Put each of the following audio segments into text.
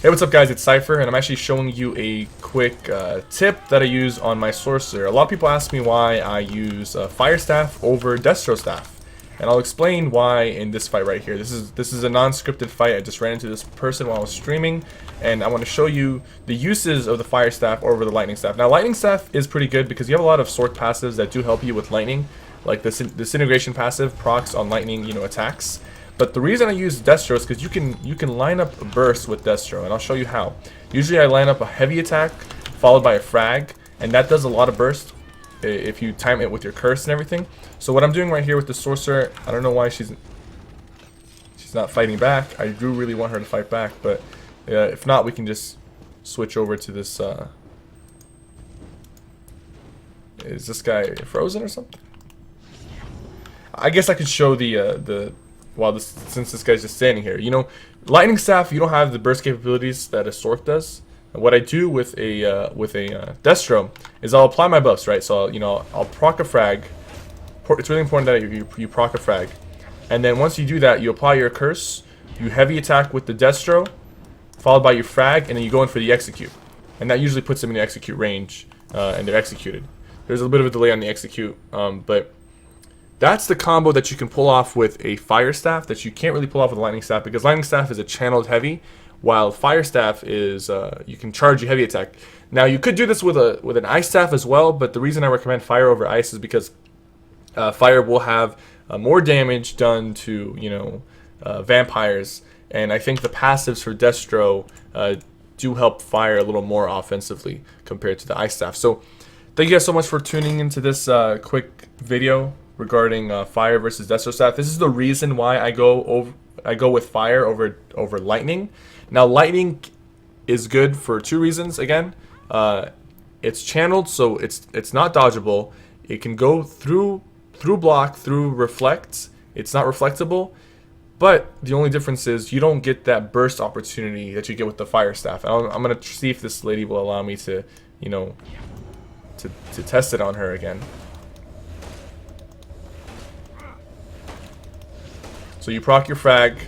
Hey, what's up guys, it's Cypher, and I'm actually showing you a quick tip that I use on my Sorcerer. A lot of people ask me why I use Fire Staff over Destro Staff, and I'll explain why in this fight right here. This is a non-scripted fight. I just ran into this person while I was streaming, and I want to show you the uses of the Fire Staff over the Lightning Staff. Now, Lightning Staff is pretty good because you have a lot of Sorc passives that do help you with Lightning, like the Disintegration passive procs on Lightning, attacks. But the reason I use Destro is because you can line up a burst with Destro, and I'll show you how. Usually I line up a heavy attack followed by a frag, and that does a lot of burst if you time it with your curse and everything. So what I'm doing right here with the Sorcerer, I don't know why she's not fighting back. I do really want her to fight back, but if not, we can just switch over to this. Is this guy frozen or something? I guess I could show since this guy's just standing here. Lightning Staff, you don't have the burst capabilities that a Sorc does. And what I do with a Destro is I'll apply my buffs, right? So I'll proc a frag. It's really important that you proc a frag, and then once you do that, you apply your curse, you heavy attack with the Destro, followed by your frag, and then you go in for the execute, and that usually puts them in the execute range, and they're executed. There's a little bit of a delay on the execute, but that's the combo that you can pull off with a Fire Staff that you can't really pull off with a Lightning Staff, because Lightning Staff is a channeled heavy, while Fire Staff is you can charge your heavy attack. Now you could do this with an Ice Staff as well, but the reason I recommend Fire over Ice is because Fire will have more damage done to vampires, and I think the passives for Destro do help Fire a little more offensively compared to the Ice Staff. So thank you guys so much for tuning into this quick video regarding Fire versus Destro Staff. This is the reason why I go with Fire over Lightning. Now, Lightning is good for two reasons. Again, it's channeled, so it's not dodgeable. It can go through block, through reflect. It's not reflectable, but the only difference is you don't get that burst opportunity that you get with the Fire Staff. And I'm gonna see if this lady will allow me to to test it on her again. So you proc your frag,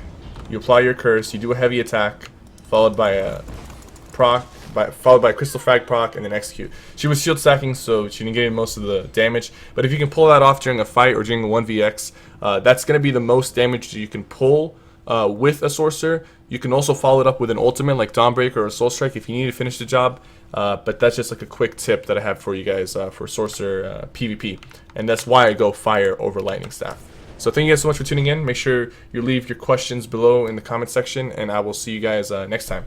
you apply your curse, you do a heavy attack, followed by a crystal frag proc, and then execute. She was shield stacking, so she didn't get in most of the damage. But if you can pull that off during a fight or during a 1vx, that's going to be the most damage that you can pull with a Sorcerer. You can also follow it up with an ultimate like Dawnbreaker or Soul Strike if you need to finish the job. But that's just like a quick tip that I have for you guys for Sorcerer PvP. And that's why I go Fire over Lightning Staff. So thank you guys so much for tuning in. Make sure you leave your questions below in the comment section, and I will see you guys next time.